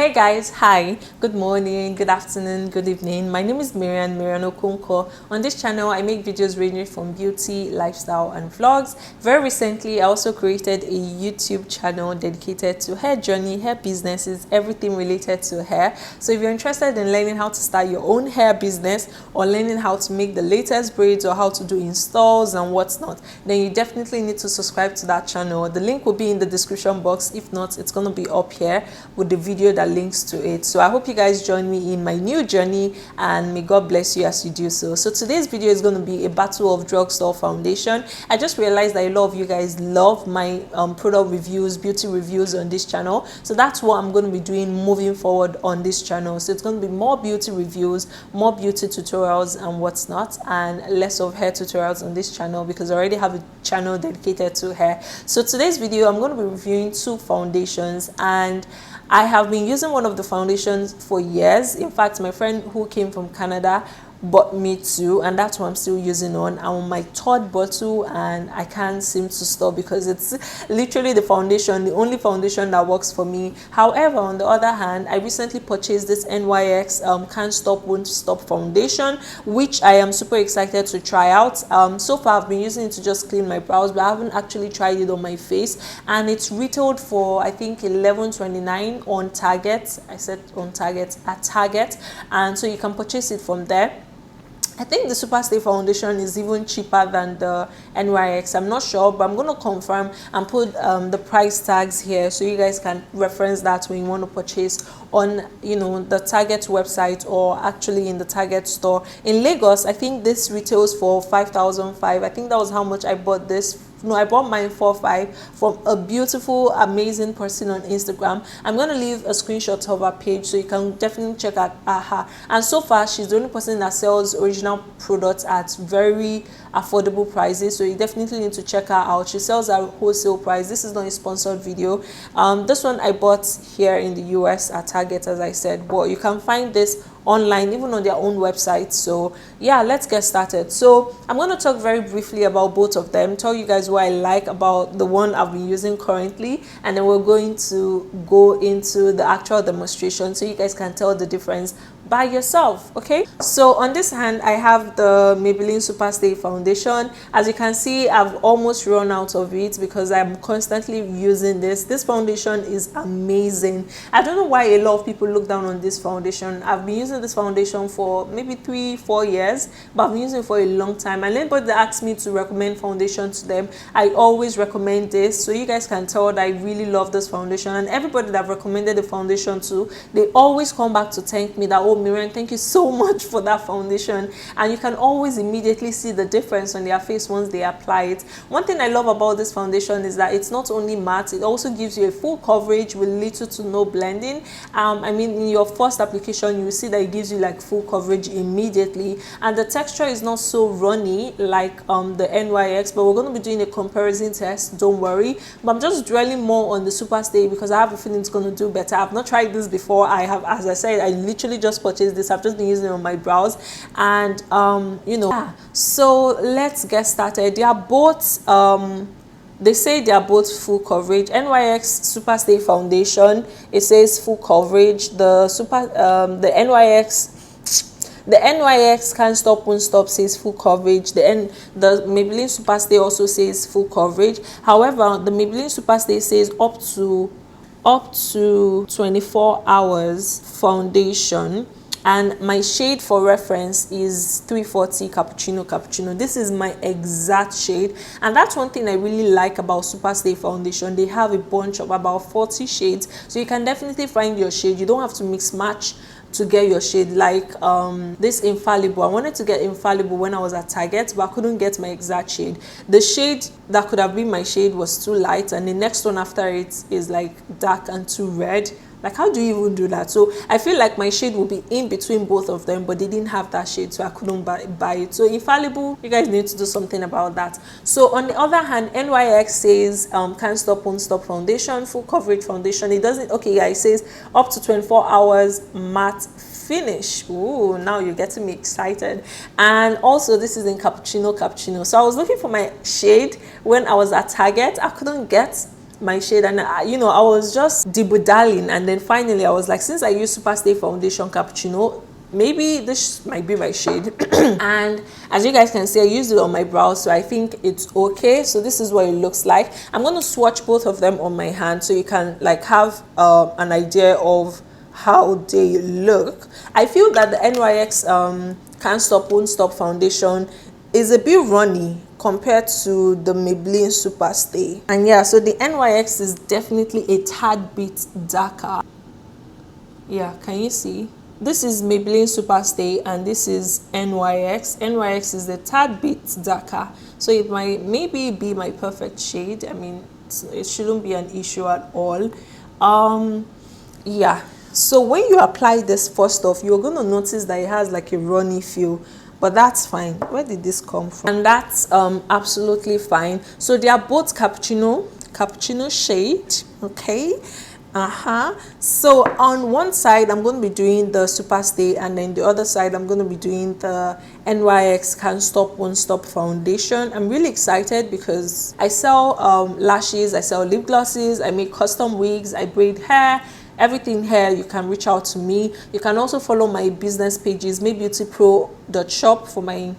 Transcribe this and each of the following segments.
Hey guys, hi, good morning, good afternoon, good evening. My name is Maryann Okonkwo. On this channel, I make videos ranging from beauty, lifestyle, and vlogs. Very recently, I also created a YouTube channel dedicated to hair journey, hair businesses, everything related to hair. So if you're interested in learning how to start your own hair business or learning how to make the latest braids or how to do installs and what's not, then you definitely need to subscribe to that channel. The link will be in the description box. If not, it's going to be up here with the video that links to it. So I hope you guys join me in my new journey, and may God bless you as you do so. So today's video is going to be a battle of drugstore foundation. I just realized that a lot of you guys love my product reviews, beauty reviews on this channel. So that's what I'm going to be doing moving forward on this channel. So it's going to be more beauty reviews, more beauty tutorials and what's not, and less of hair tutorials on this channel because I already have a channel dedicated to hair. So today's video, I'm going to be reviewing two foundations, and I have been using one of the foundations for years. In fact, my friend who came from Canada bought me two, and that's what I'm still using on. I'm on my third bottle and I can't seem to stop because it's literally the foundation, the only foundation that works for me. However, on the other hand, I recently purchased this NYX Can't Stop Won't Stop foundation, which I am super excited to try out. So far I've been using it to just clean my brows, but I haven't actually tried it on my face, and it's retailed for I think $11.29 on Target. I said on Target, at Target, and so you can purchase it from there. I think the Superstay foundation is even cheaper than the NYX. I'm not sure, but I'm going to confirm and put the price tags here so you guys can reference that when you want to purchase on, you know, the Target website or actually in the Target store. In Lagos, I think this retails for $5,500. I think that was how much I bought this. No, I bought mine for $5,500 from a beautiful, amazing person on Instagram. I'm going to leave a screenshot of her page so you can definitely check out her. And so far, she's the only person that sells original products at very affordable prices. So you definitely need to check her out. She sells at wholesale price. This is not a sponsored video. This one I bought here in the US at Target, as I said, but you can find this online, even on their own website. So yeah, let's get started. So I'm going to talk very briefly about both of them, tell you guys what I like about the one I've been using currently, and then we're going to go into the actual demonstration so you guys can tell the difference by yourself. Okay, so on this hand I have the Maybelline Superstay foundation. As you can see, I've almost run out of it because I'm constantly using this foundation is amazing. I don't know why a lot of people look down on this foundation. I've been using this foundation for maybe 3-4 years, but I've been using it for a long time, and anybody that asks me to recommend foundation to them, I always recommend this. So you guys can tell that I really love this foundation, and everybody that I've recommended the foundation to, they always come back to thank me that, oh Maryann, thank you so much for that foundation. And you can always immediately see the difference on their face once they apply it. One thing I love about this foundation is that it's not only matte, it also gives you a full coverage with little to no blending. I mean, in your first application you will see that it gives you like full coverage immediately, and the texture is not so runny like the NYX, but we're going to be doing a comparison test, don't worry. But I'm just dwelling more on the Superstay because I have a feeling it's going to do better. I've not tried this before. I have, as I said, I literally just purchased this. I've just been using it on my brows, and you know, yeah. So let's get started. They are both they say they are both full coverage. NYX Superstay foundation, it says full coverage. The NYX Can't Stop Won't Stop says full coverage. The Maybelline Superstay also says full coverage. However, the Maybelline Superstay says up to 24 hours foundation, and my shade for reference is 340 cappuccino. This is my exact shade, and that's one thing I really like about Superstay foundation. They have a bunch of about 40 shades, so you can definitely find your shade. You don't have to mix match to get your shade. Like this Infallible, I wanted to get Infallible when I was at Target, but I couldn't get my exact shade. The shade that could have been my shade was too light, and the next one after it is like dark and too red. Like, how do you even do that? So I feel like my shade will be in between both of them, but they didn't have that shade, so I couldn't buy it. So Infallible, you guys need to do something about that. So on the other hand, NYX says Can't Stop Won't Stop foundation, full coverage foundation. It doesn't, okay, yeah, it says up to 24 hours matte finish. Ooh, now you're getting me excited. And also this is in cappuccino. So I was looking for my shade when I was at Target. I couldn't get my shade, and you know, I was just dilly-dallying, and then finally I was like, since I use Superstay foundation cappuccino, maybe this might be my shade. And as you guys can see, I used it on my brows, so I think it's okay. So this is what it looks like. I'm going to swatch both of them on my hand so you can like have an idea of how they look. I feel that the NYX Can't Stop Won't Stop foundation is a bit runny compared to the Maybelline Superstay. And yeah, so the NYX is definitely a tad bit darker. Yeah, can you see? This is Maybelline Superstay and this is NYX. NYX is a tad bit darker, so it might maybe be my perfect shade. I mean, it shouldn't be an issue at all. Yeah, so when you apply this first off, you're going to notice that it has like a runny feel, but that's fine. Where did this come from? And that's absolutely fine. So they are both cappuccino shade, okay? So on one side I'm going to be doing the Superstay, and then the other side I'm going to be doing the NYX Can't Stop Won't Stop foundation. I'm really excited because I sell lashes, I sell lip glosses, I make custom wigs, I braid hair, everything here. You can reach out to me. You can also follow my business pages, maybeautypro.shop for my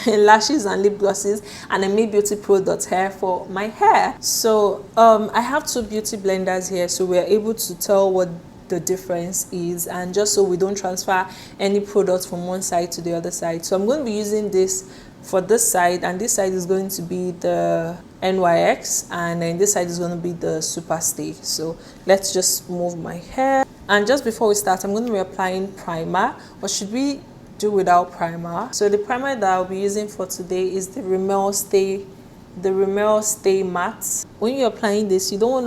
lashes and lip glosses, and then maybeautypro.hair for my hair. So I have two beauty blenders here, so we're able to tell what the difference is, and just so we don't transfer any product from one side to the other side. So I'm going to be using this for this side, and this side is going to be the NYX, and then this side is going to be the Superstay. So let's just move my hair. And just before we start, I'm going to be applying primer, or should we do without primer? So the primer that I'll be using for today is the Rimmel Stay Matte. When you're applying this, you don't want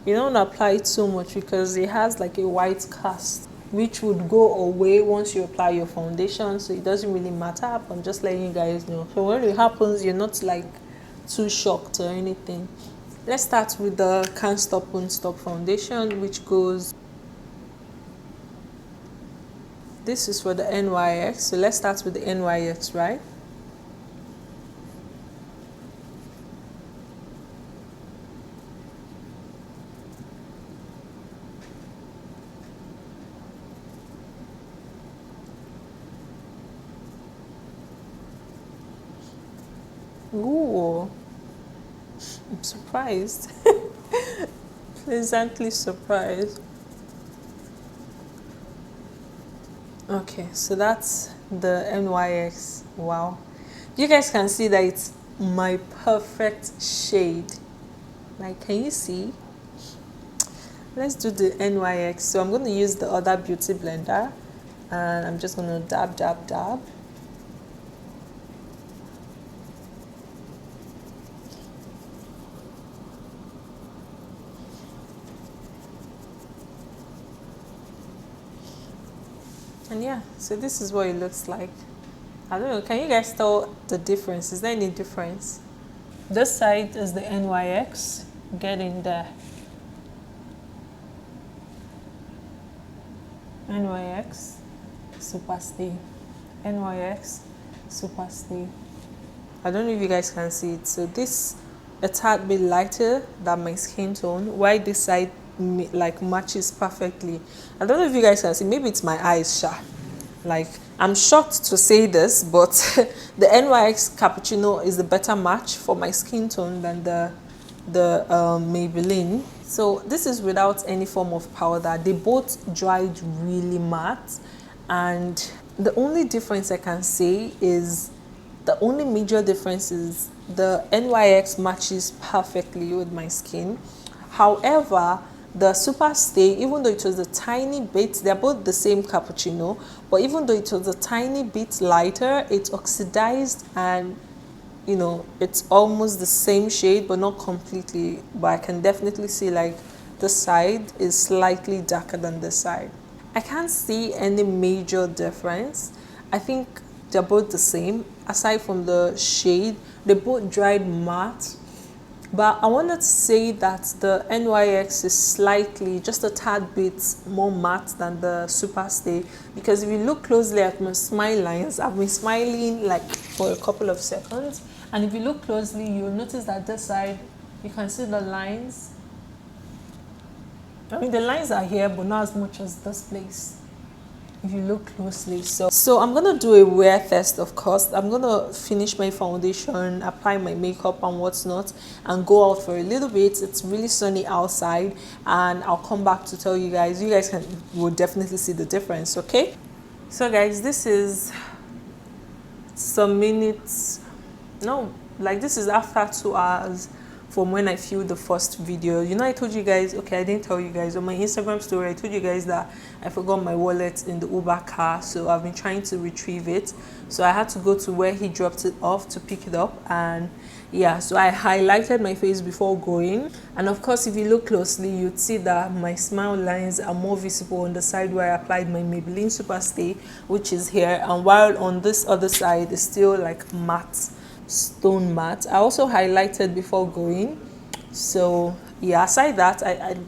to apply too much because it has like a white cast which would go away once you apply your foundation, so it doesn't really matter. I'm just letting you guys know, so when it happens, you're not like too shocked or anything. Let's start with the Can't Stop Won't Stop foundation, which goes, this is for the NYX, so let's start with the NYX, right? Ooh, I'm surprised. Pleasantly surprised. Okay, so that's the NYX. Wow, you guys can see that it's my perfect shade. Like, can you see? Let's do the NYX. So I'm going to use the other beauty blender, and I'm just going to dab. And yeah, so this is what it looks like. I don't know, can you guys tell the difference? Is there any difference? This side is the NYX. Get in there. NYX, Superstay. NYX, Superstay. I don't know if you guys can see it. So this, a tad bit lighter than my skin tone, while this side like matches perfectly. I don't know if you guys can see, maybe it's my eyes, like, I'm shocked to say this, but the NYX Cappuccino is the better match for my skin tone than the Maybelline. So this is without any form of powder. They both dried really matte, and the only difference I can say is, the only major difference is the NYX matches perfectly with my skin. However, the Superstay, even though it was a tiny bit, they're both the same cappuccino, but even though it was a tiny bit lighter, it oxidized, and you know, it's almost the same shade, but not completely. But I can definitely see like this side is slightly darker than this side. I can't see any major difference. I think they're both the same, aside from the shade. They both dried matte. But I wanted to say that the NYX is slightly, just a tad bit more matte than the Superstay, because if you look closely at my smile lines, I've been smiling like for a couple of seconds, and if you look closely, you'll notice that this side You can see the lines. I mean, the lines are here, but not as much as this place if you look closely. So I'm gonna do a wear test. Of course, I'm gonna finish my foundation, apply my makeup and what's not, and go out for a little bit. It's really sunny outside, and I'll come back to tell you guys. You guys will definitely see the difference. Okay, so guys, this is some minutes, no, like this is after 2 hours from when I filmed the first video. You know, I told you guys, okay, I didn't tell you guys on my Instagram story, I told you guys that I forgot my wallet in the Uber car, so I've been trying to retrieve it. So I had to go to where he dropped it off to pick it up, and yeah, so I highlighted my face before going. And of course, if you look closely, you'd see that my smile lines are more visible on the side where I applied my Maybelline Superstay, which is here, and while on this other side is still like matte, stone matte. I also highlighted before going. So yeah, aside that,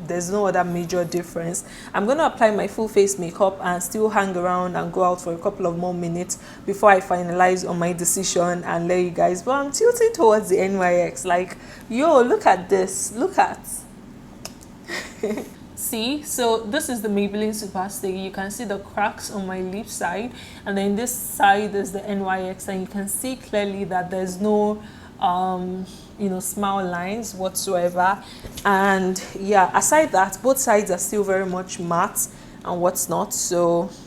there's no other major difference. I'm going to apply my full face makeup and still hang around and go out for a couple of more minutes before I finalize on my decision and let you guys. But I'm tilting towards the NYX. Like, yo, look at this, look at see, so this is the Maybelline Superstay. You can see the cracks on my lip side, and then this side is the NYX, and you can see clearly that there's no you know, smile lines whatsoever. And yeah, aside that, both sides are still very much matte and what's not. So